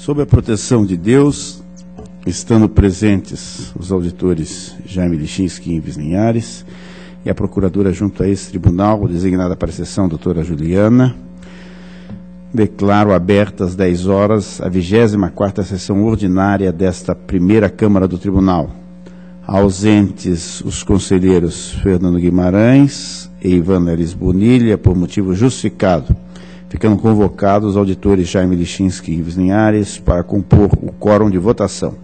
Sob a proteção de Deus, estando presentes os auditores Jaime Lichinski e Ives Linhares e a procuradora junto a esse tribunal, designada para a sessão, doutora Juliana, declaro aberta às 10 horas a 24ª sessão ordinária desta primeira Câmara do Tribunal. Ausentes os conselheiros Fernando Guimarães e Ivan Lelis Bonilha, por motivo justificado, ficando convocados os auditores Jaime Lichinski e Ives Linhares para compor o quórum de votação.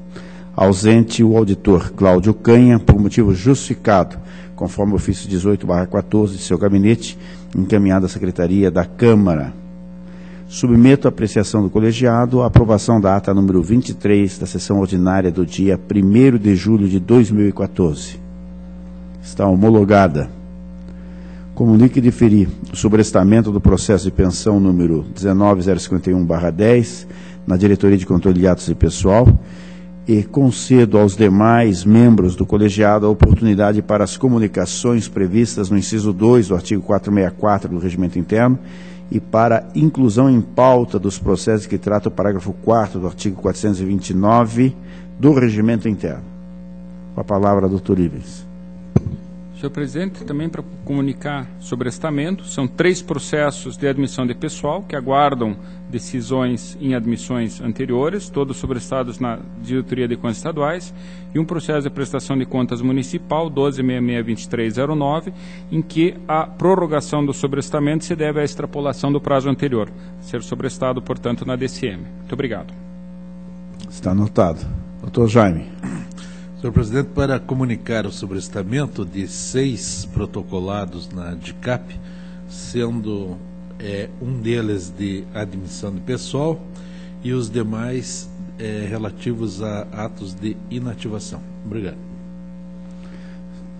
Ausente o auditor Cláudio Canha, por motivo justificado, conforme o ofício 18/14 de seu gabinete, encaminhado à Secretaria da Câmara. Submeto à apreciação do colegiado a aprovação da ata número 23 da sessão ordinária do dia 1º de julho de 2014. Está homologada. Comunique e diferir o sobrestamento do processo de pensão número 19051/10 na Diretoria de Controle de Atos de Pessoal e concedo aos demais membros do colegiado a oportunidade para as comunicações previstas no inciso 2 do artigo 464 do Regimento Interno e para inclusão em pauta dos processos que trata o parágrafo 4º do artigo 429 do Regimento Interno. Com a palavra, doutor Ives. Senhor presidente, também para comunicar sobrestamento, são 3 processos de admissão de pessoal que aguardam decisões em admissões anteriores, todos sobrestados na Diretoria de Contas Estaduais, e um processo de prestação de contas municipal 12662309, em que a prorrogação do sobrestamento se deve à extrapolação do prazo anterior, ser sobrestado, portanto, na DCM. Muito obrigado. Está anotado. Doutor Jaime. Senhor presidente, para comunicar o sobrestamento de 6 protocolados na DICAP, sendo um deles de admissão de pessoal e os demais relativos a atos de inativação. Obrigado.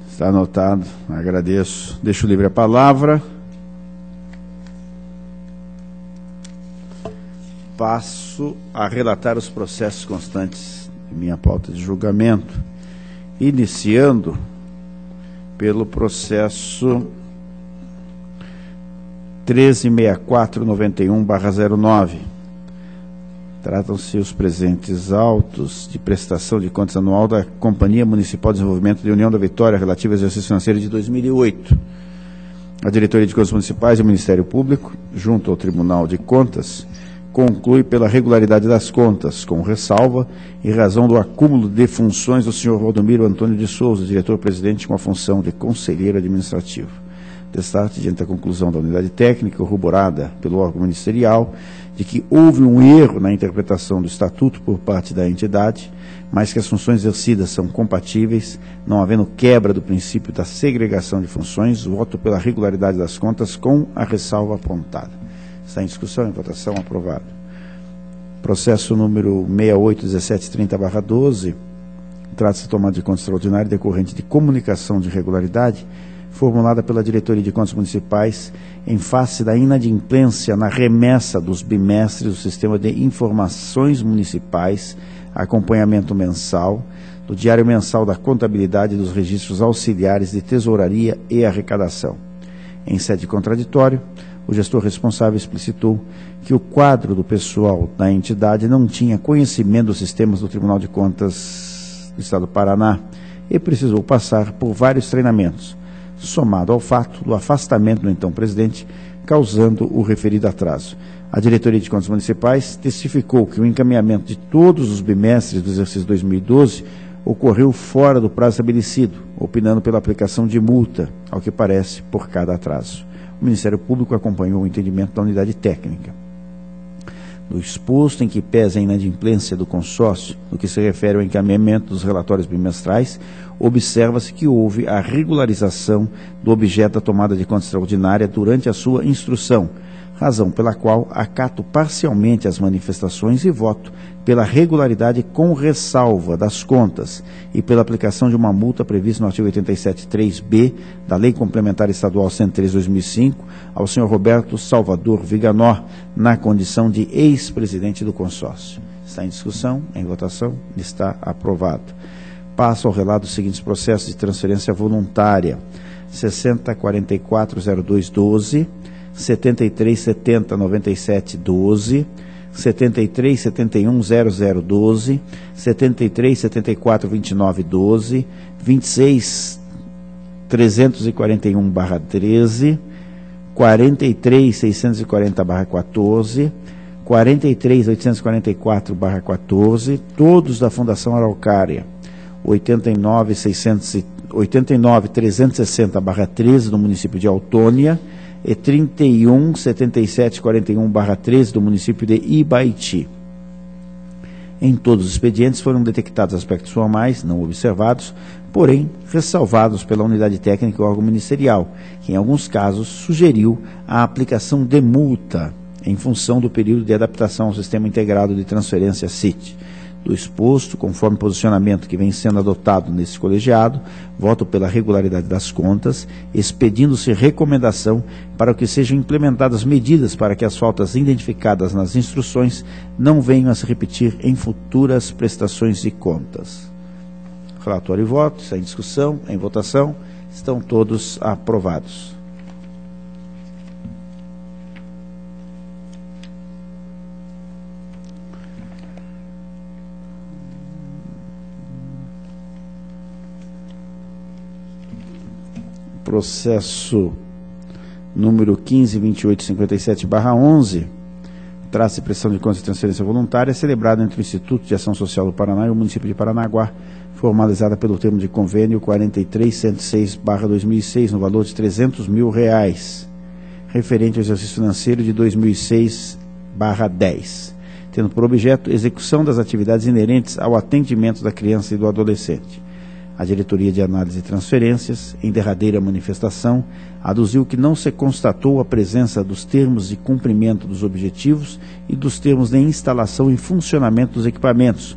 Está anotado, agradeço. Deixo livre a palavra. Passo a relatar os processos constantes de minha pauta de julgamento, iniciando pelo processo 136491/09. Tratam-se os presentes autos de prestação de contas anual da Companhia Municipal de Desenvolvimento de União da Vitória, relativa ao exercício financeiro de 2008. A Diretoria de Contas Municipais e o Ministério Público, junto ao Tribunal de Contas, conclui pela regularidade das contas, com ressalva, em razão do acúmulo de funções do senhor Valdomiro Antônio de Souza, diretor-presidente com a função de conselheiro administrativo. Destaque, diante da conclusão da unidade técnica, corroborada pelo órgão ministerial, de que houve um erro na interpretação do estatuto por parte da entidade, mas que as funções exercidas são compatíveis, não havendo quebra do princípio da segregação de funções, voto pela regularidade das contas com a ressalva apontada. Está em discussão, em votação, aprovado. Processo número 681730/12, trata-se de tomada de conta extraordinária decorrente de comunicação de irregularidade formulada pela Diretoria de Contas Municipais em face da inadimplência na remessa dos bimestres do Sistema de Informações Municipais, acompanhamento mensal, do Diário Mensal da Contabilidade e dos Registros Auxiliares de Tesouraria e Arrecadação. Em sede contraditória, o gestor responsável explicitou que o quadro do pessoal da entidade não tinha conhecimento dos sistemas do Tribunal de Contas do Estado do Paraná e precisou passar por vários treinamentos, somado ao fato do afastamento do então presidente, causando o referido atraso. A Diretoria de Contas Municipais testificou que o encaminhamento de todos os bimestres do exercício 2012 ocorreu fora do prazo estabelecido, opinando pela aplicação de multa, ao que parece, por cada atraso. O Ministério Público acompanhou o entendimento da unidade técnica. No exposto em que pesa a inadimplência do consórcio, no que se refere ao encaminhamento dos relatórios bimestrais, observa-se que houve a regularização do objeto da tomada de conta extraordinária durante a sua instrução, razão pela qual acato parcialmente as manifestações e voto pela regularidade com ressalva das contas e pela aplicação de uma multa prevista no artigo 87.3b da Lei Complementar Estadual 103/2005 ao senhor Roberto Salvador Viganó, na condição de ex-presidente do consórcio. Está em discussão, em votação, está aprovado. Passo ao relato dos seguintes processos de transferência voluntária: 60440212, 73709712, 73 71 0012, 73 74 29 12, 26 341/13, 43 640/14, 43 844/14, todos da Fundação Araucária, 89 360/13 do município de Autônia e 31 7741/13 do município de Ibaiti. Em todos os expedientes foram detectados aspectos formais não observados, porém ressalvados pela unidade técnica e órgão ministerial, que em alguns casos sugeriu a aplicação de multa em função do período de adaptação ao Sistema Integrado de Transferência SIT. Do exposto, conforme posicionamento que vem sendo adotado nesse colegiado, voto pela regularidade das contas, expedindo-se recomendação para que sejam implementadas medidas para que as faltas identificadas nas instruções não venham a se repetir em futuras prestações de contas. Relatório e voto, está em discussão, em votação, estão todos aprovados. Processo número 15.2857/11, trata-se de prestação de contas e transferência voluntária, celebrado entre o Instituto de Ação Social do Paraná e o município de Paranaguá, formalizada pelo termo de convênio 43106/2006, no valor de R$300 mil, referente ao exercício financeiro de 2006/10, tendo por objeto execução das atividades inerentes ao atendimento da criança e do adolescente. A Diretoria de Análise e Transferências, em derradeira manifestação, aduziu que não se constatou a presença dos termos de cumprimento dos objetivos e dos termos de instalação e funcionamento dos equipamentos,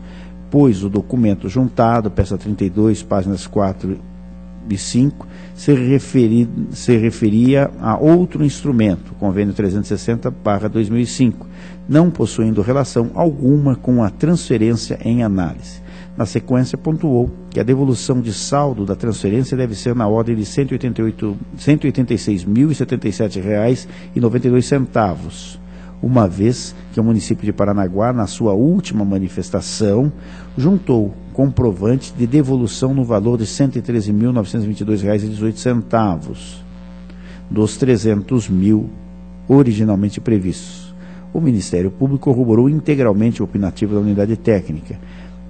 pois o documento juntado, peça 32, páginas 4 e 5, se referia a outro instrumento, convênio 360/2005, não possuindo relação alguma com a transferência em análise. Na sequência, pontuou que a devolução de saldo da transferência deve ser na ordem de R$ 186.077,92, uma vez que o município de Paranaguá, na sua última manifestação, juntou comprovante de devolução no valor de R$ 113.922,18, dos R$300 mil originalmente previstos. O Ministério Público corroborou integralmente o opinativo da unidade técnica.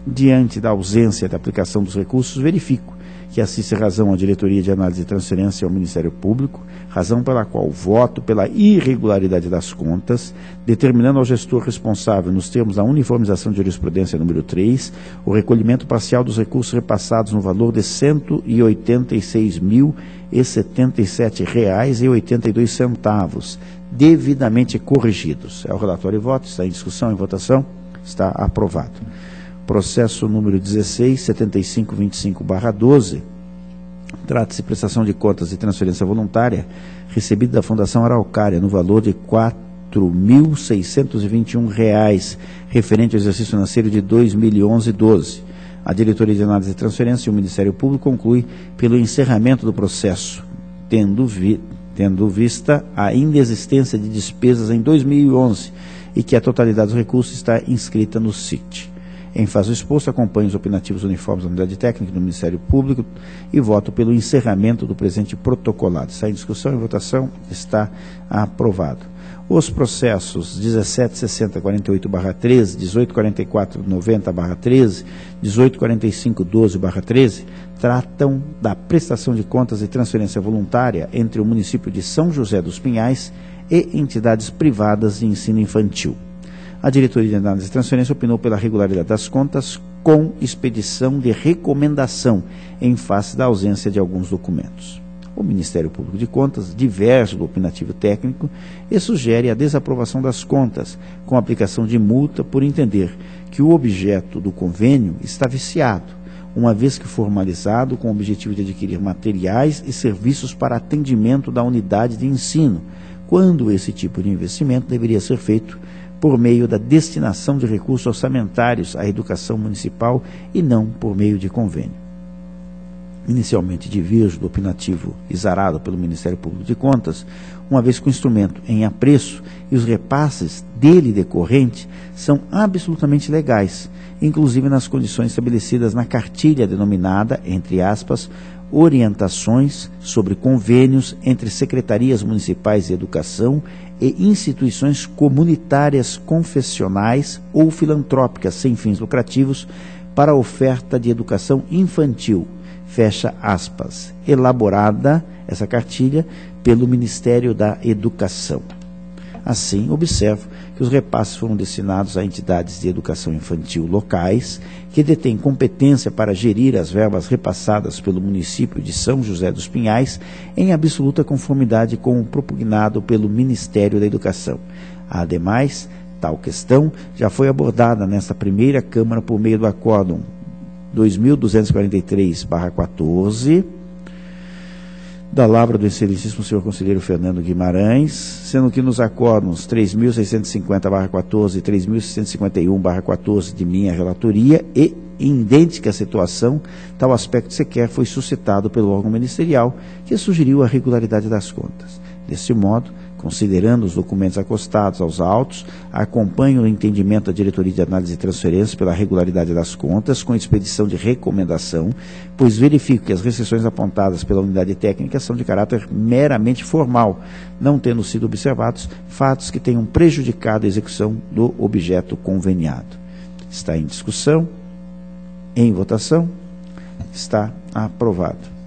Diante da ausência da aplicação dos recursos, verifico que assiste razão à Diretoria de Análise e Transferência ao Ministério Público, razão pela qual voto pela irregularidade das contas, determinando ao gestor responsável, nos termos da uniformização de jurisprudência número 3, o recolhimento parcial dos recursos repassados no valor de R$ 186.077,82, devidamente corrigidos. É o relatório e voto, está em discussão, em votação, está aprovado. Processo número 16.7525/12, trata-se de prestação de contas e transferência voluntária recebida da Fundação Araucária no valor de R$ 4.621, referente ao exercício financeiro de 2011/12. A Diretoria de Análise e Transferência e o Ministério Público conclui pelo encerramento do processo, tendo vista a inexistência de despesas em 2011 e que a totalidade dos recursos está inscrita no CIT. Em fase exposto, acompanho os opinativos uniformes da unidade técnica do Ministério Público e voto pelo encerramento do presente protocolado. Está em discussão e votação, está aprovado. Os processos 176048/13, 184490/13, 184512/13 tratam da prestação de contas e transferência voluntária entre o município de São José dos Pinhais e entidades privadas de ensino infantil. A Diretoria de Análise e Transferência opinou pela regularidade das contas com expedição de recomendação em face da ausência de alguns documentos. O Ministério Público de Contas diverge do opinativo técnico e sugere a desaprovação das contas, com aplicação de multa por entender que o objeto do convênio está viciado, uma vez que formalizado com o objetivo de adquirir materiais e serviços para atendimento da unidade de ensino, quando esse tipo de investimento deveria ser feito por meio da destinação de recursos orçamentários à educação municipal e não por meio de convênio. inicialmente diverge do opinativo exarado pelo Ministério Público de Contas, uma vez que o instrumento em apreço e os repasses dele decorrente são absolutamente legais, inclusive nas condições estabelecidas na cartilha denominada, entre aspas, orientações sobre convênios entre secretarias municipais de educação e instituições comunitárias confessionais ou filantrópicas sem fins lucrativos para a oferta de educação infantil, fecha aspas, elaborada, essa cartilha, pelo Ministério da Educação. Assim, observo que os repasses foram destinados a entidades de educação infantil locais, que detêm competência para gerir as verbas repassadas pelo município de São José dos Pinhais, em absoluta conformidade com o propugnado pelo Ministério da Educação. Ademais, tal questão já foi abordada nesta primeira Câmara por meio do Acórdão 2243/14, da lavra do excelentíssimo senhor conselheiro Fernando Guimarães, sendo que nos acórdãos 3.650/14 e 3.651/14 de minha relatoria e, em idêntica situação, tal aspecto sequer foi suscitado pelo órgão ministerial que sugeriu a regularidade das contas. Deste modo, considerando os documentos acostados aos autos, acompanho o entendimento da Diretoria de Análise e Transferências pela regularidade das contas, com expedição de recomendação, pois verifico que as restrições apontadas pela unidade técnica são de caráter meramente formal, não tendo sido observados fatos que tenham prejudicado a execução do objeto conveniado. Está em discussão, em votação, está aprovado.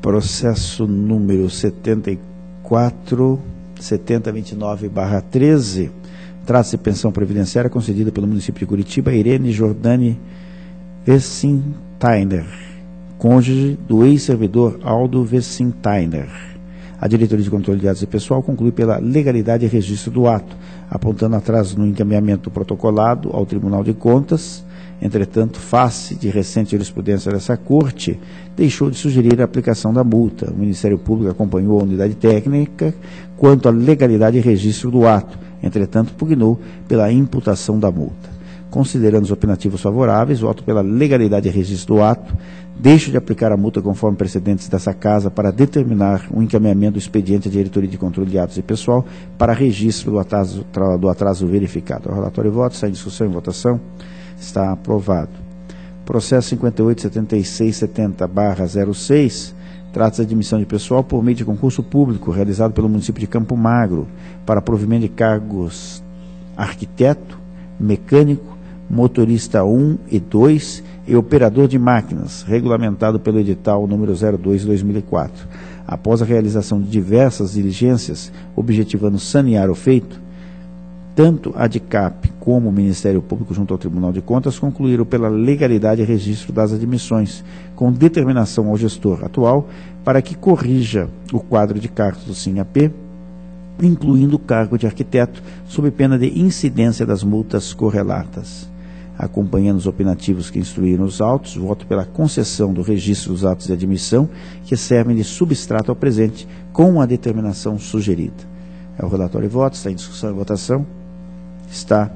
Processo número 7029/13, trata-se de pensão previdenciária concedida pelo município de Curitiba a Irene Jordani Wessintainer, cônjuge do ex-servidor Aldo Wessintainer. A Diretoria de Controle de Dados e Pessoal conclui pela legalidade e registro do ato, apontando atraso no encaminhamento protocolado ao Tribunal de Contas. Entretanto, face de recente jurisprudência dessa Corte, deixou de sugerir a aplicação da multa. O Ministério Público acompanhou a unidade técnica quanto à legalidade e registro do ato. Entretanto, pugnou pela imputação da multa. Considerando os opinativos favoráveis, voto pela legalidade e registro do ato, deixo de aplicar a multa conforme precedentes dessa Casa para determinar o encaminhamento do expediente à Diretoria de Controle de Atos e Pessoal para registro do atraso verificado. O relatório e voto, está em discussão e votação. Está aprovado. Processo 587670/06, trata-se de admissão de pessoal por meio de concurso público realizado pelo município de Campo Magro para provimento de cargos arquiteto, mecânico, motorista 1 e 2 e operador de máquinas, regulamentado pelo edital número 02/2004. Após a realização de diversas diligências, objetivando sanear o feito, tanto a DICAP como o Ministério Público junto ao Tribunal de Contas concluíram pela legalidade e registro das admissões, com determinação ao gestor atual para que corrija o quadro de cargos do SINAP, incluindo o cargo de arquiteto, sob pena de incidência das multas correlatas. Acompanhando os opinativos que instruíram os autos, voto pela concessão do registro dos atos de admissão, que servem de substrato ao presente, com a determinação sugerida. É o relatório e voto, está em discussão e votação. Está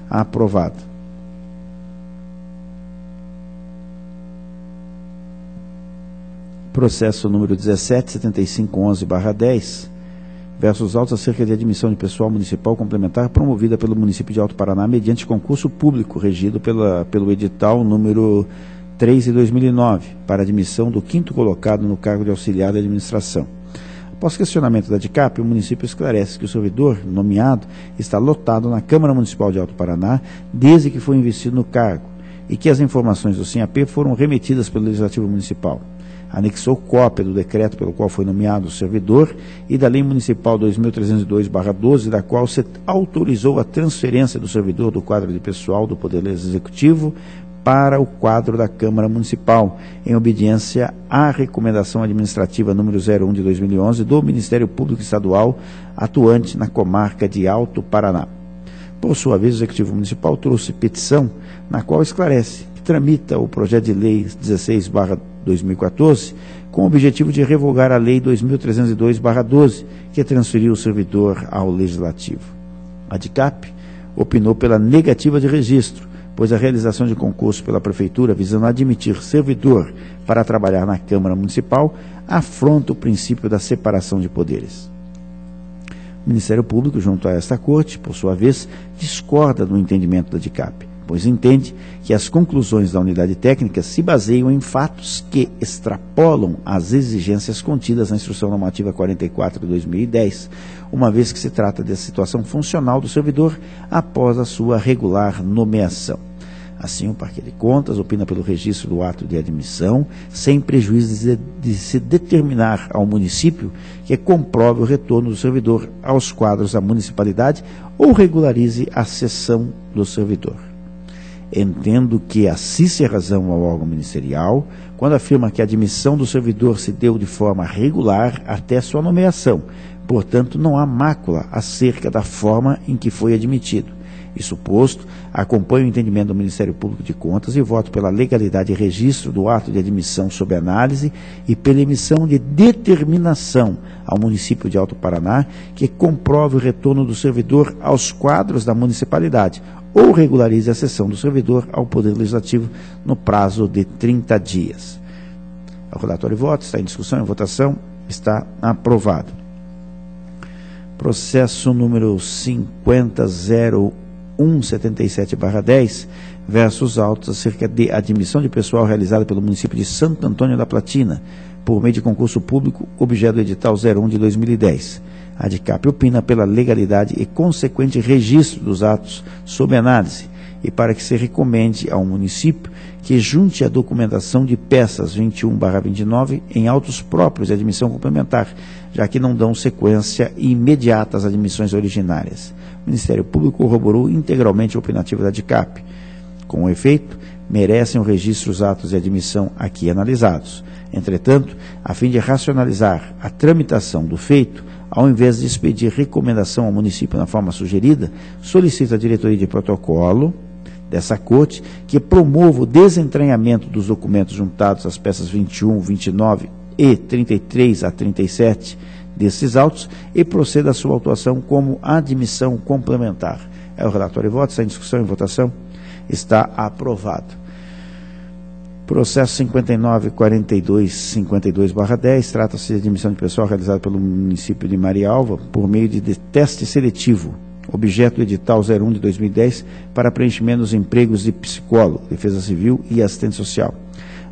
aprovado. Processo número 177511/10, versus autos acerca de admissão de pessoal municipal complementar promovida pelo município de Alto Paraná mediante concurso público regido pelo edital número 3/2009 para admissão do 5º colocado no cargo de auxiliar da administração. Após questionamento da DICAP, o município esclarece que o servidor nomeado está lotado na Câmara Municipal de Alto Paraná desde que foi investido no cargo e que as informações do SINAP foram remetidas pelo Legislativo Municipal. Anexou cópia do decreto pelo qual foi nomeado o servidor e da Lei Municipal 2302/12, da qual se autorizou a transferência do servidor do quadro de pessoal do Poder Executivo para o quadro da Câmara Municipal, em obediência à recomendação administrativa número 01 de 2011 do Ministério Público Estadual atuante na comarca de Alto Paraná. Por sua vez, o Executivo Municipal trouxe petição na qual esclarece que tramita o projeto de lei 16/2014 com o objetivo de revogar a lei 2302/12, que transferiu o servidor ao Legislativo. A DICAP opinou pela negativa de registro, pois a realização de concurso pela Prefeitura visando admitir servidor para trabalhar na Câmara Municipal afronta o princípio da separação de poderes. O Ministério Público, junto a esta Corte, por sua vez, discorda do entendimento da DICAP, pois entende que as conclusões da unidade técnica se baseiam em fatos que extrapolam as exigências contidas na Instrução Normativa 44 de 2010, uma vez que se trata da situação funcional do servidor após a sua regular nomeação. Assim, o Parquet de Contas opina pelo registro do ato de admissão, sem prejuízo de se determinar ao município que comprove o retorno do servidor aos quadros da municipalidade ou regularize a cessão do servidor. Entendo que assiste razão ao órgão ministerial quando afirma que a admissão do servidor se deu de forma regular até sua nomeação, portanto não há mácula acerca da forma em que foi admitido. Isso posto, acompanho o entendimento do Ministério Público de Contas e voto pela legalidade e registro do ato de admissão sob análise e pela emissão de determinação ao município de Alto Paraná que comprove o retorno do servidor aos quadros da municipalidade ou regularize a cessão do servidor ao Poder Legislativo no prazo de 30 dias. O relatório de voto está em discussão e votação, está aprovado. Processo número 50.0177/10 versus autos acerca de admissão de pessoal realizada pelo município de Santo Antônio da Platina, por meio de concurso público, objeto do edital 01 de 2010. A DICAP opina pela legalidade e consequente registro dos atos sob análise e para que se recomende ao município que junte a documentação de peças 21/29 em autos próprios de admissão complementar, já que não dão sequência imediata às admissões originárias. O Ministério Público corroborou integralmente a opinativa da DICAP. Com efeito, merecem o registro os atos de admissão aqui analisados. Entretanto, a fim de racionalizar a tramitação do feito, ao invés de expedir recomendação ao município na forma sugerida, solicita a diretoria de protocolo dessa Corte que promova o desentranhamento dos documentos juntados às peças 21, 29 e 33 a 37 desses autos e proceda à sua autuação como admissão complementar. É o relatório de voto, está em discussão e votação, está aprovado. Processo 59.4252/10, trata-se de admissão de pessoal realizada pelo município de Marialva por meio de teste seletivo, objeto do edital 01 de 2010, para preenchimento dos empregos de psicólogo, defesa civil e assistente social.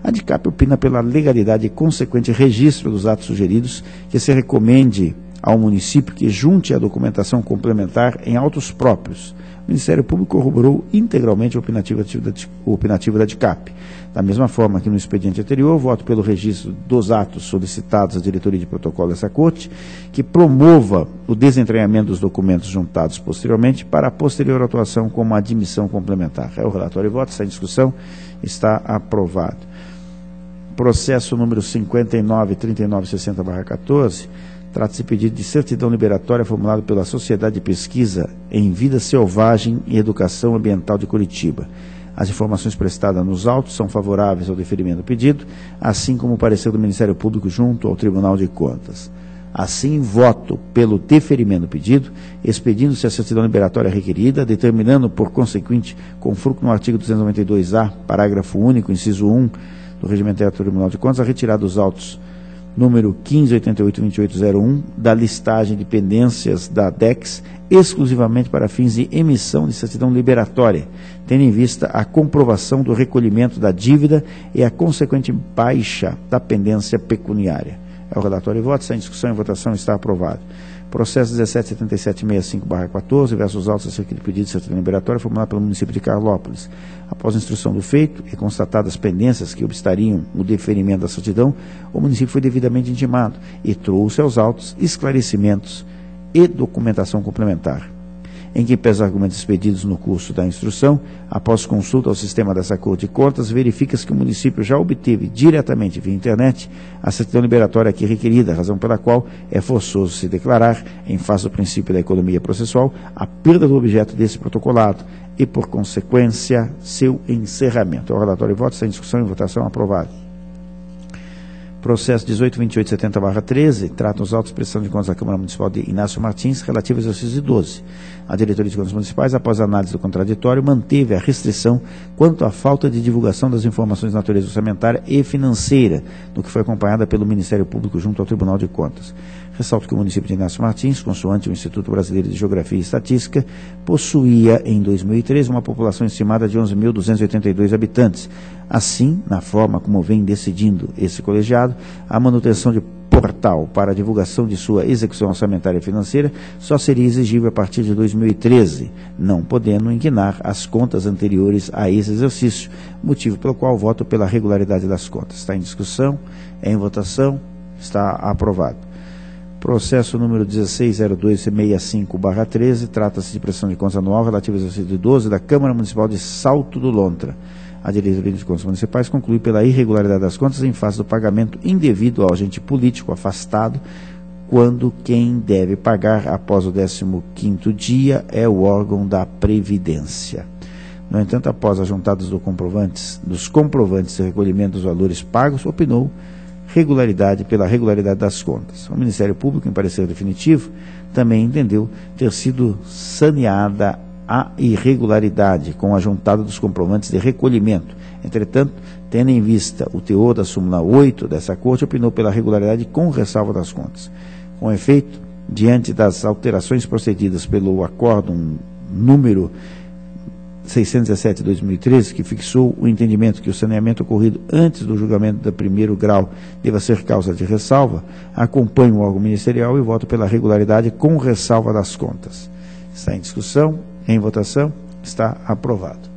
A DICAP opina pela legalidade e consequente registro dos atos sugeridos, que se recomende ao município que junte a documentação complementar em autos próprios. O Ministério Público corroborou integralmente a opinativa da DICAP. Da mesma forma que no expediente anterior, voto pelo registro dos atos solicitados à diretoria de protocolo dessa Corte, que promova o desentranhamento dos documentos juntados posteriormente para a posterior atuação como admissão complementar. É o relatório de voto, está em discussão, está aprovado. Processo número 59.3960/14, trata-se de pedido de certidão liberatória formulado pela Sociedade de Pesquisa em Vida Selvagem e Educação Ambiental de Curitiba. As informações prestadas nos autos são favoráveis ao deferimento do pedido, assim como o parecer do Ministério Público junto ao Tribunal de Contas. Assim, voto pelo deferimento do pedido, expedindo-se a certidão liberatória requerida, determinando, por consequente, com fruto no artigo 292-A, parágrafo único, inciso 1, do Regimento Interno do Tribunal de Contas, a retirada dos autos número 15882801, da listagem de pendências da DEX, exclusivamente para fins de emissão de certidão liberatória, tendo em vista a comprovação do recolhimento da dívida e a consequente baixa da pendência pecuniária. É o relatório de voto, está em discussão e votação, está aprovado. Processo 177765/14, versus autos acerca de pedido de certidão liberatória formulado pelo município de Carlópolis. Após a instrução do feito e constatadas pendências que obstariam o deferimento da certidão, o município foi devidamente intimado e trouxe aos autos esclarecimentos e documentação complementar. Em que pese os argumentos expedidos no curso da instrução, após consulta ao sistema dessa Corte de Contas, verifica-se que o município já obteve diretamente via internet a certidão liberatória aqui requerida, razão pela qual é forçoso se declarar, em face do princípio da economia processual, a perda do objeto desse protocolado e, por consequência, seu encerramento. O relatório de voto está em discussão e votação aprovado. Processo 182870/13 trata os autos de prestação de contas da Câmara Municipal de Inácio Martins, relativo ao exercício de 12. A Diretoria de Contas Municipais, após a análise do contraditório, manteve a restrição quanto à falta de divulgação das informações de natureza orçamentária e financeira, no que foi acompanhada pelo Ministério Público junto ao Tribunal de Contas. Ressalto que o município de Inácio Martins, consoante o Instituto Brasileiro de Geografia e Estatística, possuía em 2013 uma população estimada de 11.282 habitantes. Assim, na forma como vem decidindo esse colegiado, a manutenção de portal para a divulgação de sua execução orçamentária e financeira só seria exigível a partir de 2013, não podendo inquinar as contas anteriores a esse exercício, motivo pelo qual voto pela regularidade das contas. Está em discussão, é em votação, está aprovado. Processo número 160265/13, trata-se de prestação de contas anual relativa ao exercício de 12 da Câmara Municipal de Salto do Lontra. A Diretoria de Contas Municipais conclui pela irregularidade das contas em face do pagamento indevido ao agente político afastado, quando quem deve pagar após o 15º dia é o órgão da Previdência. No entanto, após a juntada dos comprovantes de recolhimento dos valores pagos, opinou pela regularidade das contas. O Ministério Público, em parecer definitivo, também entendeu ter sido saneada a irregularidade com a juntada dos comprovantes de recolhimento. Entretanto, tendo em vista o teor da súmula 8 dessa Corte, opinou pela regularidade com ressalva das contas. Com efeito, diante das alterações procedidas pelo acórdão número 617 de 2013, que fixou o entendimento que o saneamento ocorrido antes do julgamento do primeiro grau deva ser causa de ressalva, acompanho o órgão ministerial e voto pela regularidade com ressalva das contas. Está em discussão, em votação, está aprovado.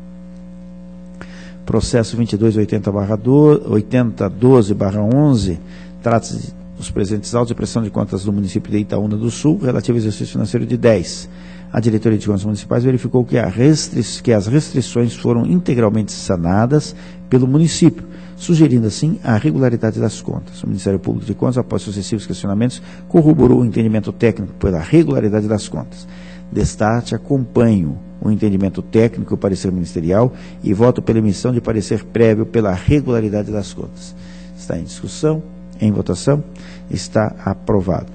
Processo 2280/12/11, trata-se dos presentes autos de prestação de contas do município de Itaúna do Sul, relativo ao exercício financeiro de 10. A Diretoria de Contas Municipais verificou que as restrições foram integralmente sanadas pelo município, sugerindo assim a regularidade das contas. O Ministério Público de Contas, após sucessivos questionamentos, corroborou o entendimento técnico pela regularidade das contas. Destarte, acompanho o entendimento técnico e o parecer ministerial e voto pela emissão de parecer prévio pela regularidade das contas. Está em discussão, em votação, está aprovado.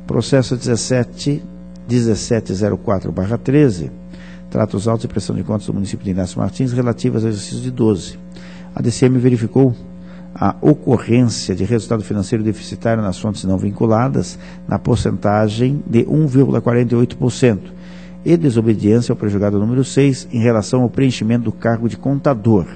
Processo 1704/13, trata os autos de prestação de contas do município de Inácio Martins relativas ao exercício de 12. A DCM verificou a ocorrência de resultado financeiro deficitário nas fontes não vinculadas na porcentagem de 1,48% e desobediência ao prejulgado número 6 em relação ao preenchimento do cargo de contador.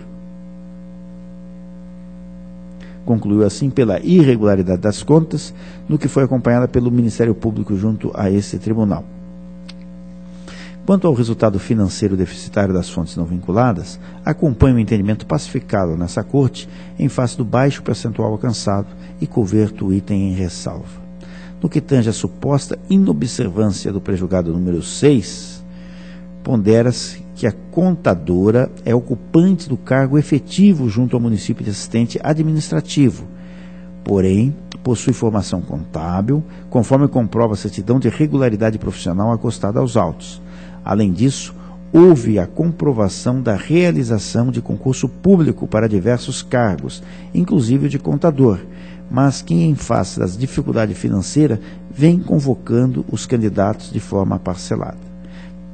Concluiu assim pela irregularidade das contas, no que foi acompanhada pelo Ministério Público junto a esse tribunal. Quanto ao resultado financeiro deficitário das fontes não vinculadas, acompanho o entendimento pacificado nessa Corte em face do baixo percentual alcançado e converto o item em ressalva. No que tange a suposta inobservância do prejulgado número 6, pondera-se que a contadora é ocupante do cargo efetivo junto ao município de assistente administrativo, porém possui formação contábil, conforme comprova a certidão de regularidade profissional acostada aos autos. Além disso, houve a comprovação da realização de concurso público para diversos cargos, inclusive o de contador, mas que, em face das dificuldades financeiras, vem convocando os candidatos de forma parcelada.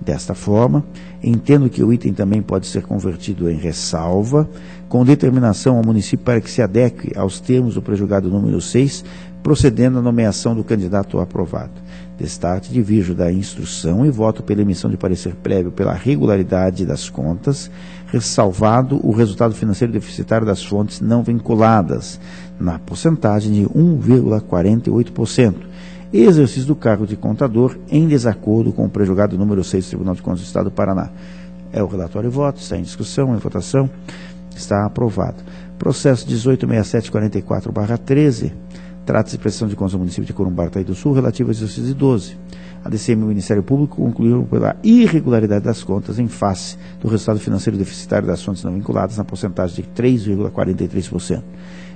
Desta forma, entendo que o item também pode ser convertido em ressalva, com determinação ao município para que se adeque aos termos do prejulgado número 6, procedendo à nomeação do candidato aprovado. Destarte, divirjo da instrução e voto pela emissão de parecer prévio pela regularidade das contas, ressalvado o resultado financeiro deficitário das fontes não vinculadas, na porcentagem de 1,48%, e exercício do cargo de contador em desacordo com o prejulgado número 6 do Tribunal de Contas do Estado do Paraná. É o relatório e voto, está em discussão, em votação, está aprovado. Processo 186744/13, trata-se de prestação de contas do município de Corumbá, Itaí do Sul, relativo ao exercício de 12. A DCM e o Ministério Público concluíram pela irregularidade das contas em face do resultado financeiro deficitário das fontes não vinculadas na porcentagem de 3,43%.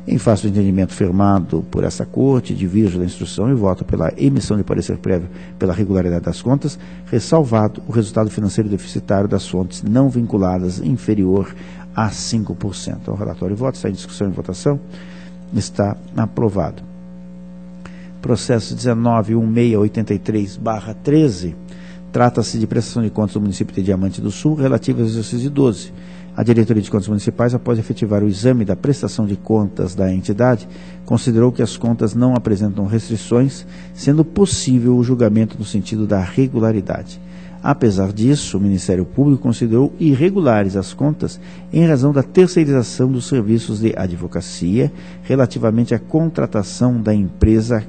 Em face do entendimento firmado por essa Corte, divirjo da instrução e voto pela emissão de parecer prévio pela regularidade das contas, ressalvado o resultado financeiro deficitário das fontes não vinculadas inferior a 5%. O relatório e voto está em discussão e votação. Está aprovado. Processo 19.1683/13, trata-se de prestação de contas do município de Diamante do Sul relativa ao exercício de 12. A Diretoria de Contas Municipais, após efetivar o exame da prestação de contas da entidade, considerou que as contas não apresentam restrições, sendo possível o julgamento no sentido da regularidade. Apesar disso, o Ministério Público considerou irregulares as contas em razão da terceirização dos serviços de advocacia relativamente à contratação da empresa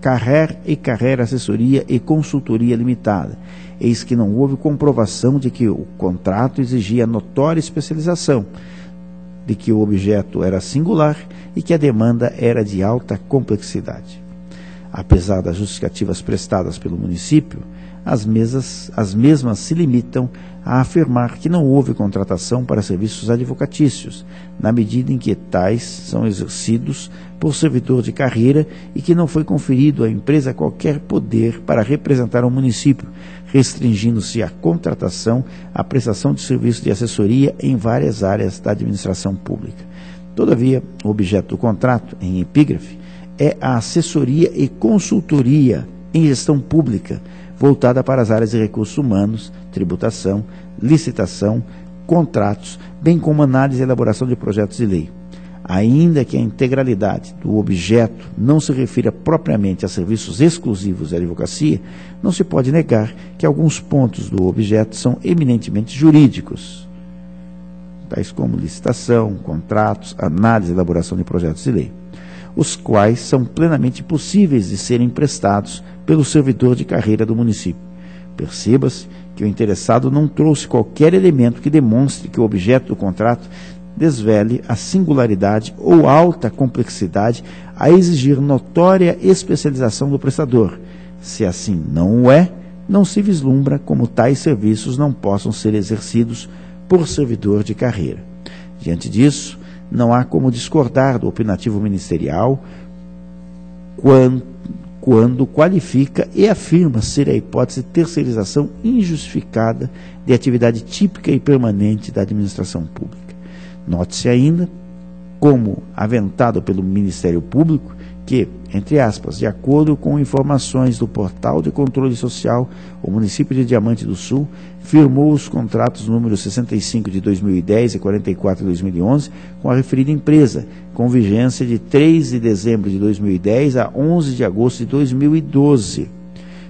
Carrer e Carrer Assessoria e Consultoria Limitada, eis que não houve comprovação de que o contrato exigia notória especialização, de que o objeto era singular e que a demanda era de alta complexidade. Apesar das justificativas prestadas pelo município, as mesmas se limitam a afirmar que não houve contratação para serviços advocatícios, na medida em que tais são exercidos por servidor de carreira e que não foi conferido à empresa qualquer poder para representar o município, restringindo-se a contratação à prestação de serviço de assessoria em várias áreas da administração pública. Todavia, o objeto do contrato, em epígrafe, é a assessoria e consultoria em gestão pública, voltada para as áreas de recursos humanos, tributação, licitação, contratos, bem como análise e elaboração de projetos de lei. Ainda que a integralidade do objeto não se refira propriamente a serviços exclusivos de advocacia, não se pode negar que alguns pontos do objeto são eminentemente jurídicos, tais como licitação, contratos, análise e elaboração de projetos de lei, os quais são plenamente possíveis de serem prestados pelo servidor de carreira do município. Perceba-se que o interessado não trouxe qualquer elemento que demonstre que o objeto do contrato desvele a singularidade ou alta complexidade a exigir notória especialização do prestador. Se assim não o é, não se vislumbra como tais serviços não possam ser exercidos por servidor de carreira. Diante disso, não há como discordar do opinativo ministerial quando qualifica e afirma ser a hipótese de terceirização injustificada de atividade típica e permanente da administração pública. Note-se ainda, como aventado pelo Ministério Público, que, entre aspas, de acordo com informações do Portal de Controle Social, o município de Diamante do Sul firmou os contratos número 65 de 2010 e 44 de 2011 com a referida empresa, com vigência de 3 de dezembro de 2010 a 11 de agosto de 2012,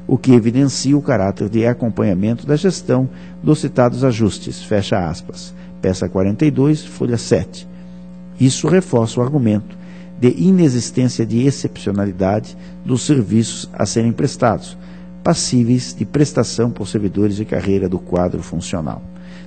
o que evidencia o caráter de acompanhamento da gestão dos citados ajustes, fecha aspas, peça 42, folha 7. Isso reforça o argumento de inexistência de excepcionalidade dos serviços a serem prestados, passíveis de prestação por servidores de carreira do quadro funcional.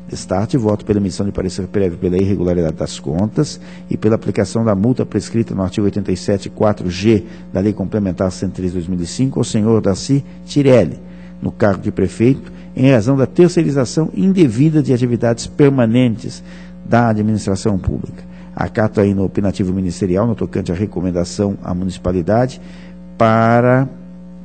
Destarte, voto pela emissão de parecer prévio pela irregularidade das contas e pela aplicação da multa prescrita no artigo 87.4g da Lei Complementar 103 de 2005 ao senhor Darcy Tirelli, no cargo de prefeito, em razão da terceirização indevida de atividades permanentes da administração pública. Acato ainda o opinativo ministerial no tocante à recomendação à municipalidade para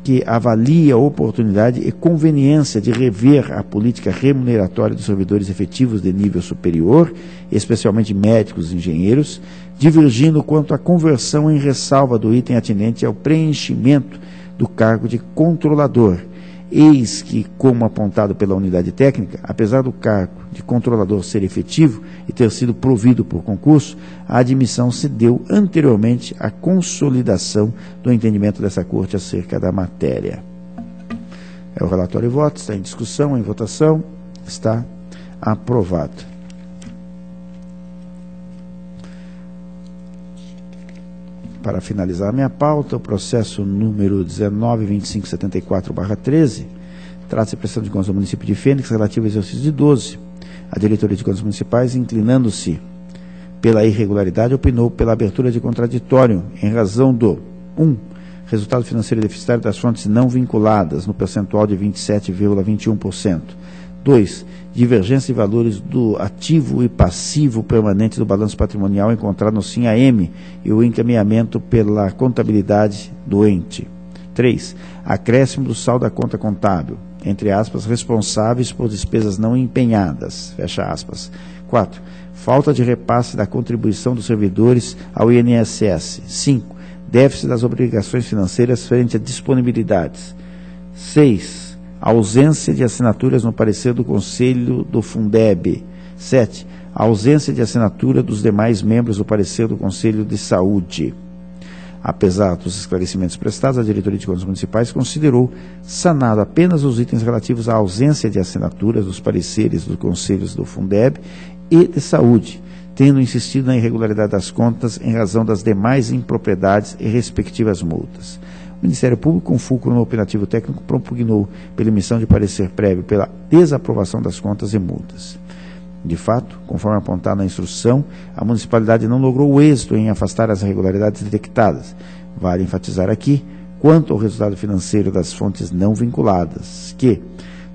que avalie a oportunidade e conveniência de rever a política remuneratória dos servidores efetivos de nível superior, especialmente médicos e engenheiros, divergindo quanto à conversão em ressalva do item atinente ao preenchimento do cargo de controlador. Eis que, como apontado pela unidade técnica, apesar do cargo de controlador ser efetivo e ter sido provido por concurso, a admissão se deu anteriormente à consolidação do entendimento dessa Corte acerca da matéria. É o relatório e voto, está em discussão, em votação, está aprovado. Para finalizar a minha pauta, o processo número 19.2574/13, trata-se de prestação de contas do município de Fênix, relativo ao exercício de 12. A Diretoria de Contas Municipais, inclinando-se pela irregularidade, opinou pela abertura de contraditório em razão do 1. Resultado financeiro deficitário das fontes não vinculadas, no percentual de 27,21%. 2. Divergência de valores do ativo e passivo permanente do balanço patrimonial encontrado no SIM-AM e o encaminhamento pela contabilidade do ente. 3. Acréscimo do saldo da conta contábil, entre aspas, responsáveis por despesas não empenhadas, fecha aspas, 4. Falta de repasse da contribuição dos servidores ao INSS. 5. Déficit das obrigações financeiras frente a disponibilidades. 6. Ausência de assinaturas no parecer do Conselho do Fundeb. 7. Ausência de assinatura dos demais membros do parecer do Conselho de Saúde. Apesar dos esclarecimentos prestados, a Diretoria de Contas Municipais considerou sanado apenas os itens relativos à ausência de assinaturas dos pareceres dos Conselhos do Fundeb e de Saúde, tendo insistido na irregularidade das contas em razão das demais impropriedades e respectivas multas. O Ministério Público, com fulcro no opinativo técnico, propugnou pela emissão de parecer prévio pela desaprovação das contas e multas. De fato, conforme apontado na instrução, a municipalidade não logrou o êxito em afastar as irregularidades detectadas. Vale enfatizar aqui, quanto ao resultado financeiro das fontes não vinculadas, que,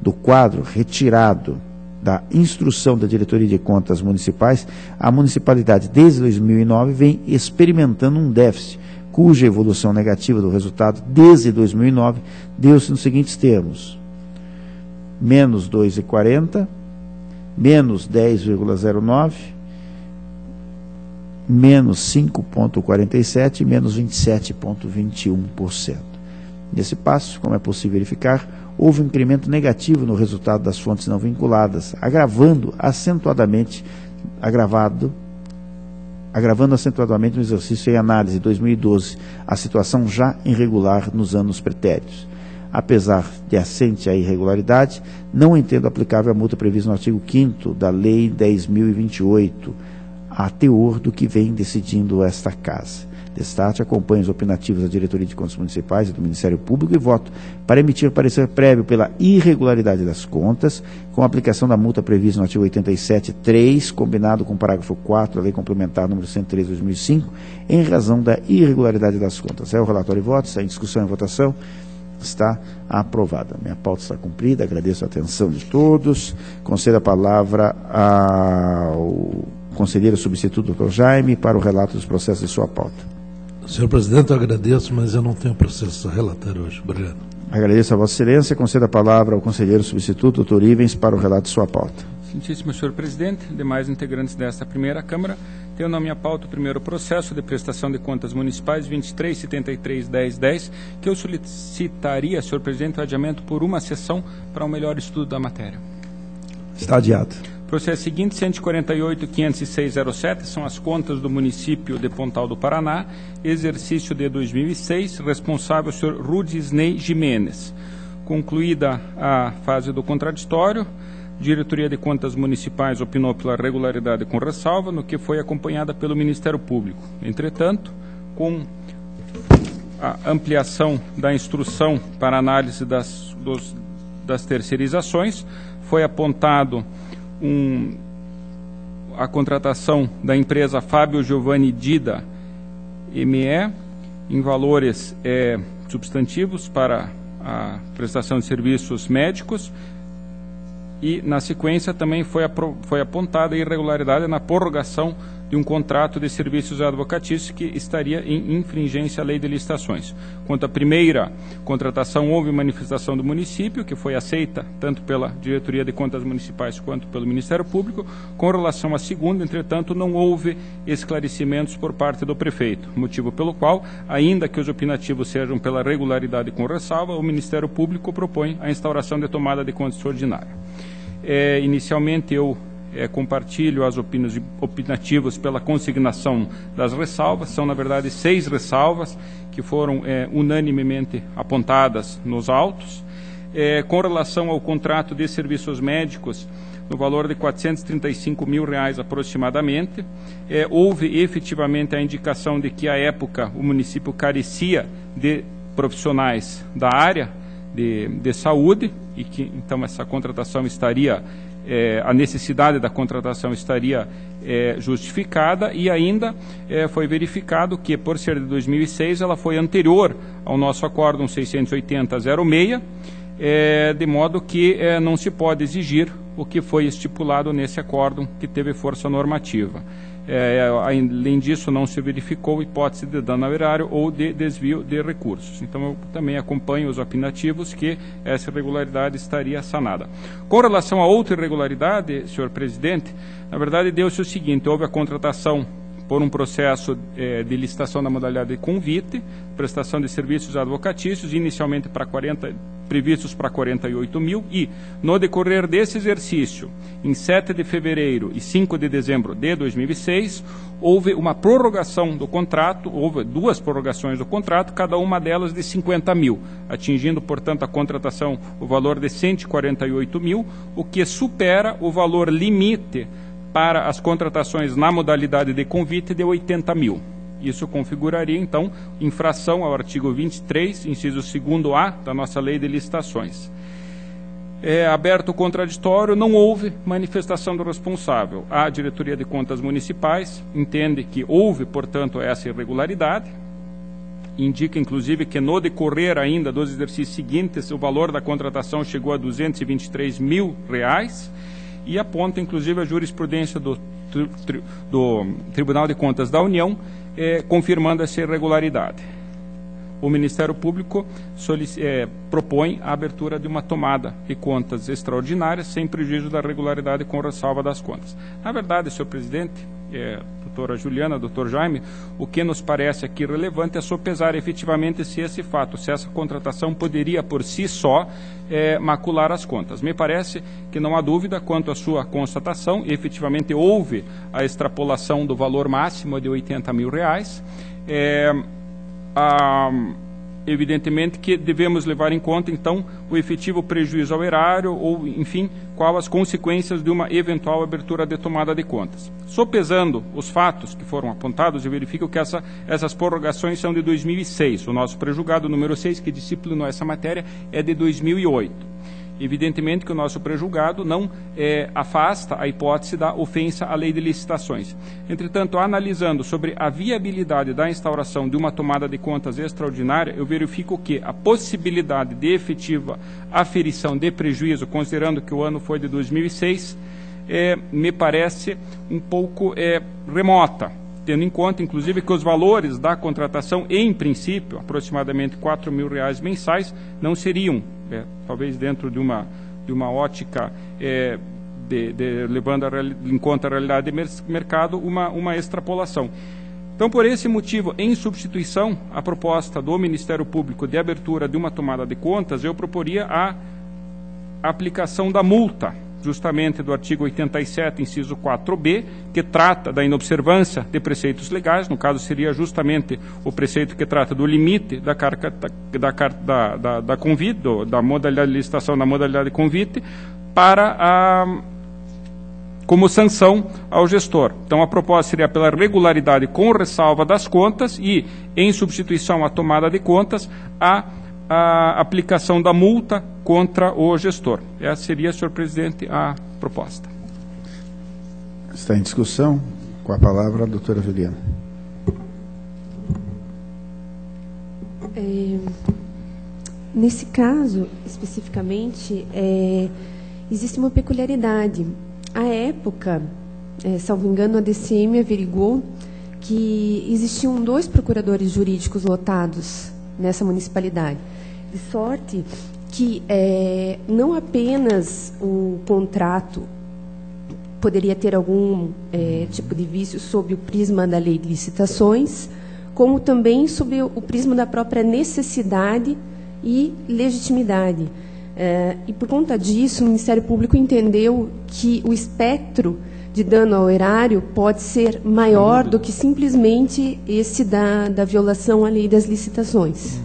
do quadro retirado da instrução da Diretoria de Contas Municipais, a municipalidade, desde 2009, vem experimentando um déficit, cuja evolução negativa do resultado desde 2009 deu-se nos seguintes termos: menos 2,40%, menos 10,09%, menos 5,47% e menos 27,21%. Nesse passo, como é possível verificar, houve um incremento negativo no resultado das fontes não vinculadas, agravando acentuadamente no exercício em análise de 2012 a situação já irregular nos anos pretéritos. Apesar de assente a irregularidade, não entendo aplicável a multa prevista no artigo 5º da Lei 10.028, a teor do que vem decidindo esta Casa. Destaque, acompanho os opinativos da Diretoria de Contas Municipais e do Ministério Público e voto para emitir parecer prévio pela irregularidade das contas, com a aplicação da multa prevista no artigo 87.3, combinado com o parágrafo 4 da Lei Complementar número 103/2005, em razão da irregularidade das contas. É o relatório e voto, está em discussão e votação. Está aprovada. Minha pauta está cumprida, agradeço a atenção de todos. Concedo a palavra ao conselheiro substituto, Dr. Jaime, para o relato dos processos de sua pauta. Senhor presidente, eu agradeço, mas eu não tenho processo a relatar hoje. Obrigado. Agradeço a Vossa Excelência. Concedo a palavra ao conselheiro substituto, Dr. Ivens, para o relato de sua pauta. Excelentíssimo senhor presidente, demais integrantes desta primeira Câmara, tenho na minha pauta o primeiro processo de prestação de contas municipais 2373-1010, que eu solicitaria, senhor presidente, o adiamento por uma sessão para um melhor estudo da matéria. Está adiado. Processo seguinte, 148.50607, são as contas do município de Pontal do Paraná, exercício de 2006, responsável o senhor Rudisney Jimenez. Concluída a fase do contraditório, Diretoria de Contas Municipais opinou pela regularidade com ressalva, no que foi acompanhada pelo Ministério Público. Entretanto, com a ampliação da instrução para análise das terceirizações, foi apontado a contratação da empresa Fábio Giovanni Dida ME, em valores substantivos para a prestação de serviços médicos, e, na sequência, também foi apontada a irregularidade na prorrogação de um contrato de serviços advocatícios que estaria em infringência à lei de licitações. Quanto à primeira contratação, houve manifestação do município, que foi aceita tanto pela Diretoria de Contas Municipais quanto pelo Ministério Público. Com relação à segunda, entretanto, não houve esclarecimentos por parte do prefeito, motivo pelo qual, ainda que os opinativos sejam pela regularidade com ressalva, o Ministério Público propõe a instauração de tomada de conta extraordinária. Inicialmente, eu compartilho as opinativos pela consignação das ressalvas. São, na verdade, 6 ressalvas que foram unanimemente apontadas nos autos. Com relação ao contrato de serviços médicos, no valor de R$435 mil aproximadamente, houve efetivamente a indicação de que, à época, o município carecia de profissionais da área de saúde, e que, então, essa contratação estaria, a necessidade da contratação estaria justificada, e ainda foi verificado que, por ser de 2006, ela foi anterior ao nosso acórdão 680-06, de modo que não se pode exigir o que foi estipulado nesse acórdão, que teve força normativa. Além disso, não se verificou hipótese de dano ao erário ou de desvio de recursos. Então, eu também acompanho os opinativos que essa irregularidade estaria sanada. Com relação a outra irregularidade, senhor presidente, na verdade deu-se o seguinte: houve a contratação por um processo de licitação da modalidade de convite, prestação de serviços advocatícios, inicialmente previstos para 48 mil, e no decorrer desse exercício, em 7 de fevereiro e 5 de dezembro de 2006, houve uma prorrogação do contrato, houve 2 prorrogações do contrato, cada uma delas de 50 mil, atingindo, portanto, a contratação o valor de 148 mil, o que supera o valor limite para as contratações na modalidade de convite de 80 mil. Isso configuraria, então, infração ao artigo 23, inciso 2º-A da nossa Lei de Licitações. Aberto o contraditório, não houve manifestação do responsável. A Diretoria de Contas Municipais entende que houve, portanto, essa irregularidade, indica, inclusive, que no decorrer ainda dos exercícios seguintes, o valor da contratação chegou a R$ 223 mil, e aponta, inclusive, a jurisprudência do Tribunal de Contas da União, confirmando essa irregularidade. O Ministério Público propõe a abertura de uma tomada de contas extraordinária, sem prejuízo da regularidade com ressalva das contas. Na verdade, senhor presidente, doutora Juliana, doutor Jaime, o que nos parece aqui relevante é sopesar efetivamente se esse fato, se essa contratação poderia por si só macular as contas. Me parece que não há dúvida quanto à sua constatação, efetivamente houve a extrapolação do valor máximo de R$ 80 mil. Evidentemente que devemos levar em conta, então, o efetivo prejuízo ao erário ou, enfim, qual as consequências de uma eventual abertura de tomada de contas. Sopesando os fatos que foram apontados, eu verifico que essas prorrogações são de 2006. O nosso prejulgado número 6, que disciplinou essa matéria, é de 2008. Evidentemente que o nosso prejulgado não afasta a hipótese da ofensa à lei de licitações. Entretanto, analisando sobre a viabilidade da instauração de uma tomada de contas extraordinária, eu verifico que a possibilidade de efetiva aferição de prejuízo, considerando que o ano foi de 2006, me parece um pouco remota, tendo em conta, inclusive, que os valores da contratação, em princípio, aproximadamente R$ 4 mil mensais, não seriam, talvez dentro de uma ótica, levando em conta a realidade de mercado, uma extrapolação. Então, por esse motivo, em substituição à proposta do Ministério Público de abertura de uma tomada de contas, eu proporia a aplicação da multa, justamente do artigo 87, inciso 4b, que trata da inobservância de preceitos legais, no caso seria justamente o preceito que trata do limite da convite, da modalidade de licitação, da modalidade de convite, como sanção ao gestor. Então, a proposta seria pela regularidade com ressalva das contas e, em substituição à tomada de contas, a aplicação da multa contra o gestor. Essa seria, senhor presidente, a proposta. Está em discussão. Com a palavra, a doutora Juliana. Nesse caso, especificamente, existe uma peculiaridade. À época, salvo engano, a DCM averigou que existiam 2 procuradores jurídicos lotados nessa municipalidade. De sorte que não apenas o contrato poderia ter algum tipo de vício sob o prisma da lei de licitações, como também sob o prisma da própria necessidade e legitimidade. E por conta disso, o Ministério Público entendeu que o espectro de dano ao erário pode ser maior do que simplesmente esse da violação à lei das licitações.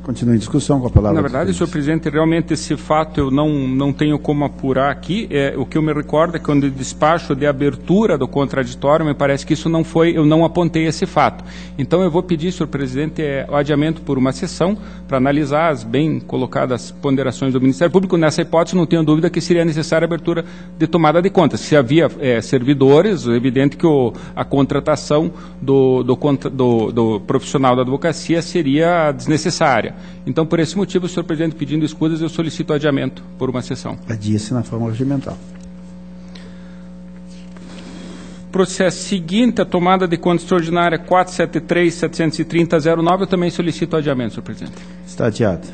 Continua em discussão, com a palavra. Na verdade, senhor presidente, realmente esse fato eu não tenho como apurar aqui. O que eu me recordo é que quando eu despacho de abertura do contraditório, me parece que isso não foi, eu não apontei esse fato. Então eu vou pedir, senhor presidente, o adiamento por uma sessão para analisar as bem colocadas ponderações do Ministério Público. Nessa hipótese, não tenho dúvida que seria necessária a abertura de tomada de contas. Se havia servidores, é evidente que a contratação do profissional da advocacia seria desnecessária. Então, por esse motivo, senhor presidente, pedindo escusas, eu solicito adiamento por uma sessão. Adia-se na forma regimental. Processo seguinte, a tomada de conta extraordinária 473-730-09, eu também solicito adiamento, senhor presidente. Está adiado.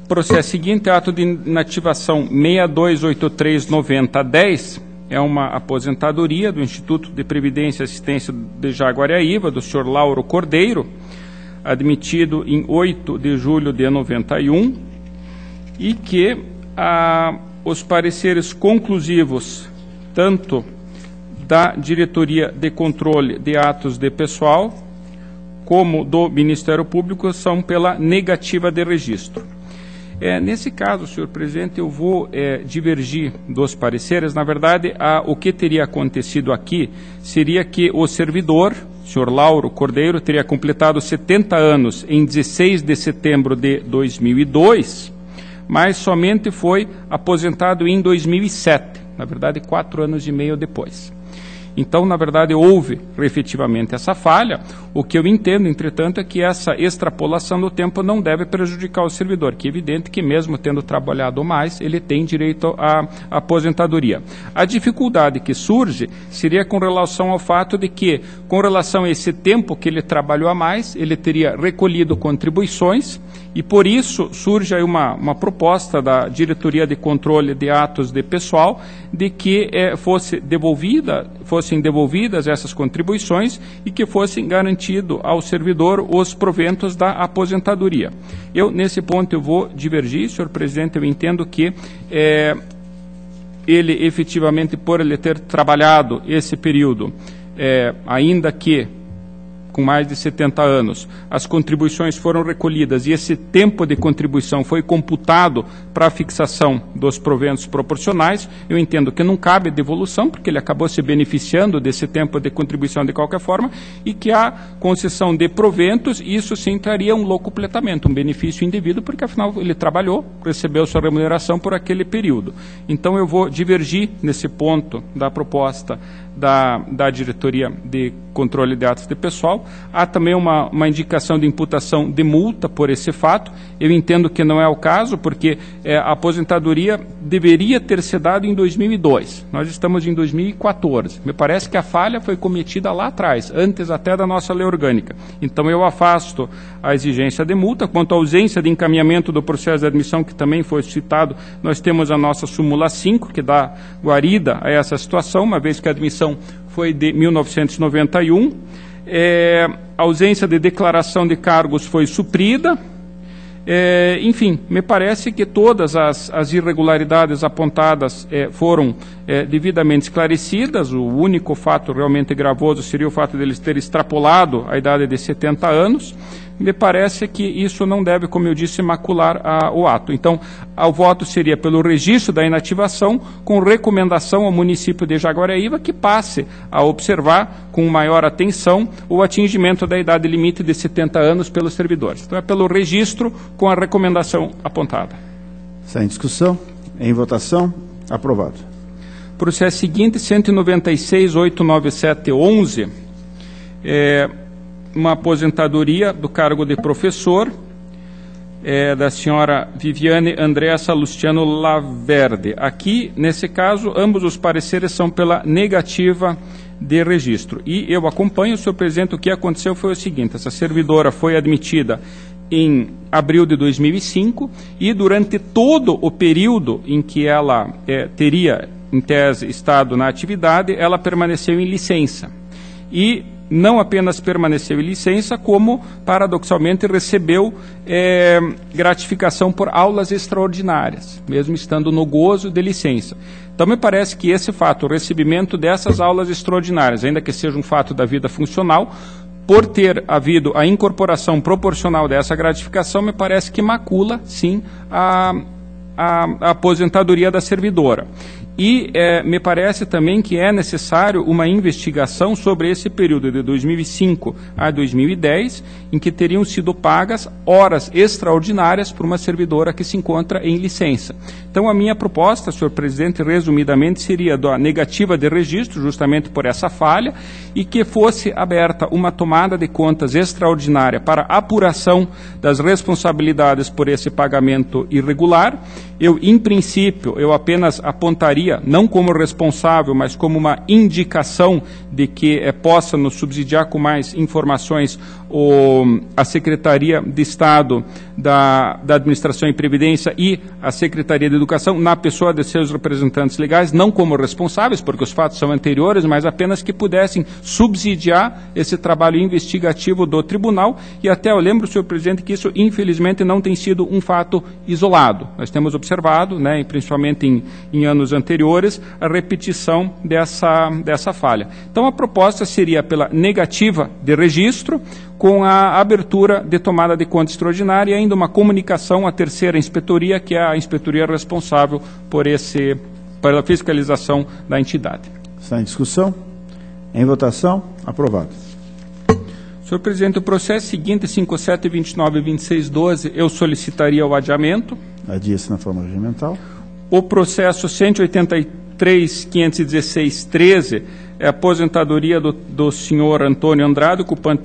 Processo seguinte, ato de inativação 62839010, é uma aposentadoria do Instituto de Previdência e Assistência de Jaguariaíva, do senhor Lauro Cordeiro, admitido em 8 de julho de 91, e que os pareceres conclusivos, tanto da Diretoria de Controle de Atos de Pessoal, como do Ministério Público, são pela negativa de registro. Nesse caso, senhor presidente, eu vou divergir dos pareceres. Na verdade, o que teria acontecido aqui seria que o servidor, senhor Lauro Cordeiro, teria completado 70 anos em 16 de setembro de 2002, mas somente foi aposentado em 2007, na verdade 4 anos e meio depois. Então, na verdade, houve efetivamente essa falha. O que eu entendo, entretanto, é que essa extrapolação do tempo não deve prejudicar o servidor, que é evidente que mesmo tendo trabalhado mais, ele tem direito à aposentadoria. A dificuldade que surge seria com relação ao fato de que, com relação a esse tempo que ele trabalhou a mais, ele teria recolhido contribuições, e por isso surge aí uma proposta da Diretoria de Controle de Atos de Pessoal de que fossem devolvidas essas contribuições e que fossem garantido ao servidor os proventos da aposentadoria. Nesse ponto, eu vou divergir, senhor presidente. Eu entendo que ele, efetivamente, por ele ter trabalhado esse período, ainda que com mais de 70 anos, as contribuições foram recolhidas e esse tempo de contribuição foi computado para a fixação dos proventos proporcionais, eu entendo que não cabe devolução, porque ele acabou se beneficiando desse tempo de contribuição de qualquer forma, e que a concessão de proventos, isso sim traria um locupletamento, um benefício indevido, porque afinal ele trabalhou, recebeu sua remuneração por aquele período. Então eu vou divergir nesse ponto da proposta da Diretoria de Controle de Atos de Pessoal. Há também uma indicação de imputação de multa por esse fato. Eu entendo que não é o caso, porque a aposentadoria deveria ter se dado em 2002. Nós estamos em 2014. Me parece que a falha foi cometida lá atrás, antes até da nossa lei orgânica. Então eu afasto a exigência de multa. Quanto à ausência de encaminhamento do processo de admissão, que também foi citado, nós temos a nossa súmula 5, que dá guarida a essa situação, uma vez que a admissão foi de 1991. A ausência de declaração de cargos foi suprida. Enfim, me parece que todas as irregularidades apontadas foram devidamente esclarecidas. O único fato realmente gravoso seria o fato de eles terem extrapolado a idade de 70 anos. Me parece que isso não deve, como eu disse, macular o ato. Então, o voto seria pelo registro da inativação, com recomendação ao município de Jaguariaíva que passe a observar com maior atenção o atingimento da idade limite de 70 anos pelos servidores. Então, é pelo registro com a recomendação apontada. Sem discussão. Em votação. Aprovado. Processo seguinte, 196.897.11. Uma aposentadoria do cargo de professor, da senhora Viviane Andressa Luciano Laverde. Aqui, nesse caso, ambos os pareceres são pela negativa de registro. E eu acompanho, senhor presidente. O que aconteceu foi o seguinte: essa servidora foi admitida em abril de 2005 e durante todo o período em que ela teria, em tese, estado na atividade, ela permaneceu em licença. E não apenas permaneceu em licença, como, paradoxalmente, recebeu gratificação por aulas extraordinárias, mesmo estando no gozo de licença. Então, me parece que esse fato, o recebimento dessas aulas extraordinárias, ainda que seja um fato da vida funcional, por ter havido a incorporação proporcional dessa gratificação, me parece que macula, sim, a aposentadoria da servidora. E me parece também que é necessário uma investigação sobre esse período de 2005 a 2010, em que teriam sido pagas horas extraordinárias por uma servidora que se encontra em licença. Então, a minha proposta, senhor presidente, resumidamente, seria da negativa de registro, justamente por essa falha, e que fosse aberta uma tomada de contas extraordinária para apuração das responsabilidades por esse pagamento irregular, em princípio, eu apenas apontaria, não como responsável, mas como uma indicação de que possa nos subsidiar com mais informações a Secretaria de Estado da Administração e Previdência e a Secretaria de Educação, na pessoa de seus representantes legais, não como responsáveis, porque os fatos são anteriores, mas apenas que pudessem subsidiar esse trabalho investigativo do tribunal. E até eu lembro, senhor presidente, que isso, infelizmente, não tem sido um fato isolado. Nós temos observado, né, principalmente em anos anteriores, a repetição dessa falha. Então, a proposta seria pela negativa de registro, com a abertura de tomada de conta extraordinária e ainda uma comunicação à terceira inspetoria, que é a inspetoria responsável pela fiscalização da entidade. Está em discussão? Em votação? Aprovado. Senhor presidente, o processo seguinte, 57, 29 e 26, 12, eu solicitaria o adiamento. Adia-se na forma regimental. O processo 183, 516, 13, é a aposentadoria do senhor Antônio Andrade, ocupante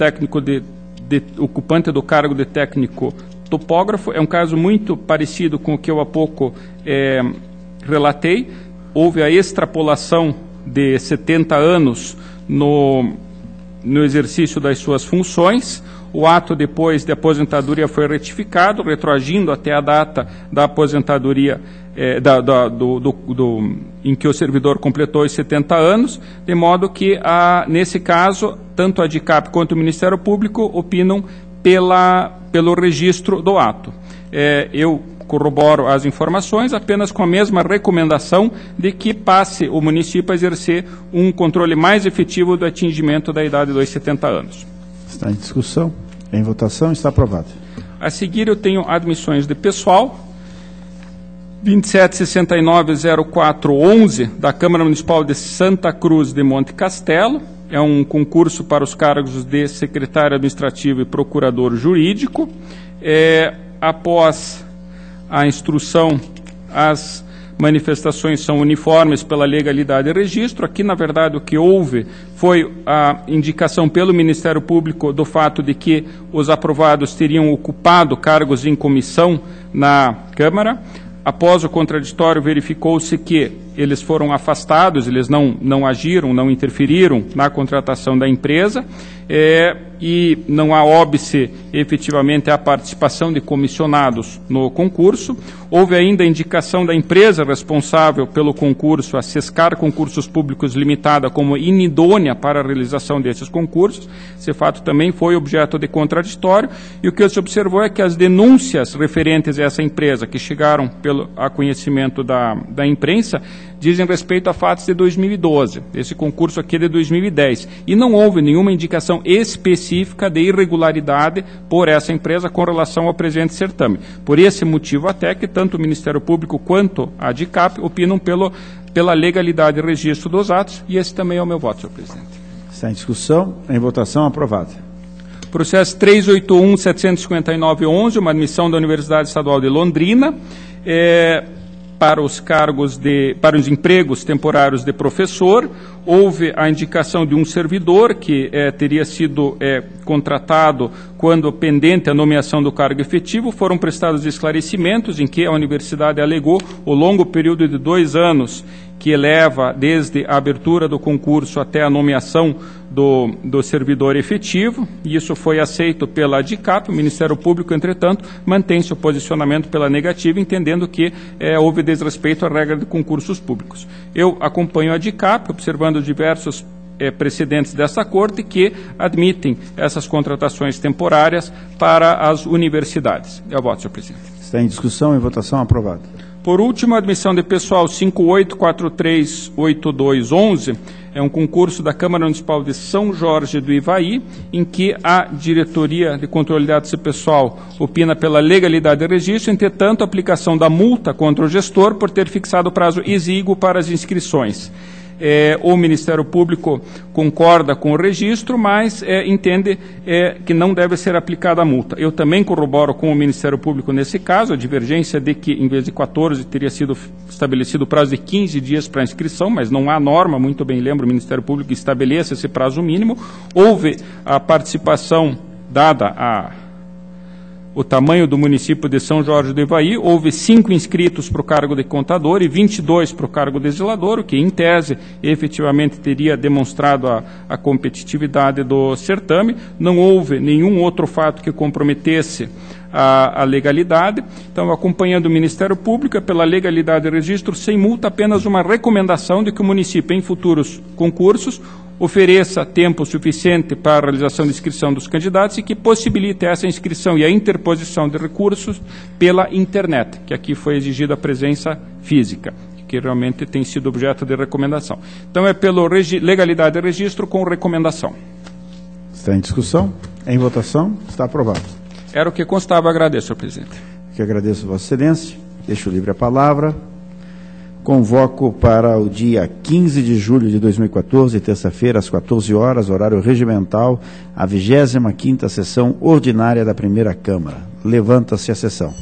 do cargo de técnico topógrafo. É um caso muito parecido com o que eu há pouco relatei. Houve a extrapolação de 70 anos no exercício das suas funções. O ato depois de aposentadoria foi retificado, retroagindo até a data da aposentadoria em que o servidor completou os 70 anos, de modo que, nesse caso, tanto a DICAP quanto o Ministério Público opinam pelo registro do ato. Eu corroboro as informações apenas com a mesma recomendação de que passe o município a exercer um controle mais efetivo do atingimento da idade dos 70 anos. Está em discussão. Em votação. Está aprovado. A seguir, eu tenho admissões de pessoal. 2769-0411, da Câmara Municipal de Santa Cruz de Monte Castelo. É um concurso para os cargos de secretário administrativo e procurador jurídico. Após a instrução, as manifestações são uniformes pela legalidade e registro. Aqui, na verdade, o que houve foi a indicação pelo Ministério Público do fato de que os aprovados teriam ocupado cargos em comissão na Câmara. Após o contraditório, verificou-se que eles foram afastados, eles não agiram, não interferiram na contratação da empresa, e não há óbice, efetivamente, a participação de comissionados no concurso. Houve ainda a indicação da empresa responsável pelo concurso, a Sescar Concursos Públicos Limitada, como inidônea para a realização desses concursos. Esse fato também foi objeto de contraditório, e o que se observou é que as denúncias referentes a essa empresa, que chegaram a conhecimento da imprensa, dizem respeito a fatos de 2012. Esse concurso aqui é de 2010. E não houve nenhuma indicação específica de irregularidade por essa empresa com relação ao presente certame. Por esse motivo, até que tanto o Ministério Público quanto a DICAP opinam pela legalidade e registro dos atos, e esse também é o meu voto, senhor presidente. Está em discussão. Em votação. Aprovado. Processo 381-759-11, uma admissão da Universidade Estadual de Londrina, para os empregos temporários de professor. Houve a indicação de um servidor que teria sido contratado quando pendente a nomeação do cargo efetivo. Foram prestados esclarecimentos em que a universidade alegou o longo período de 2 anos que eleva desde a abertura do concurso até a nomeação do servidor efetivo, e isso foi aceito pela DICAP. O Ministério Público, entretanto, mantém seu posicionamento pela negativa, entendendo que houve desrespeito à regra de concursos públicos. Eu acompanho a DICAP, observando diversos precedentes dessa Corte que admitem essas contratações temporárias para as universidades. Eu voto, senhor presidente. Está em discussão. Em votação. Aprovado. Por último, a admissão de pessoal 58438211 é um concurso da Câmara Municipal de São Jorge do Ivaí, em que a Diretoria de Controle de Dados Pessoal opina pela legalidade do registro, entretanto, a aplicação da multa contra o gestor por ter fixado prazo exíguo para as inscrições. O Ministério Público concorda com o registro, mas entende que não deve ser aplicada a multa. Eu também corroboro com o Ministério Público nesse caso, a divergência de que, em vez de 14, teria sido estabelecido o prazo de 15 dias para a inscrição, mas não há norma, muito bem lembro, o Ministério Público que estabeleça esse prazo mínimo. Houve a participação, dada o tamanho do município de São Jorge do Ivaí, houve 5 inscritos para o cargo de contador e 22 para o cargo de zelador, o que, em tese, efetivamente teria demonstrado a competitividade do certame. Não houve nenhum outro fato que comprometesse a legalidade. Então, acompanhando o Ministério Público, pela legalidade do registro, sem multa, apenas uma recomendação de que o município, em futuros concursos, ofereça tempo suficiente para a realização de inscrição dos candidatos e que possibilite essa inscrição e a interposição de recursos pela internet, que aqui foi exigida a presença física, que realmente tem sido objeto de recomendação. Então, é pela legalidade do registro com recomendação. Está em discussão? Em votação? Está aprovado. Era o que constava. Agradeço, senhor presidente. Que agradeço, Vossa Excelência. Deixo livre a palavra. Convoco para o dia 15 de julho de 2014, terça-feira, às 14 horas, horário regimental, a 25ª sessão ordinária da Primeira Câmara. Levanta-se a sessão.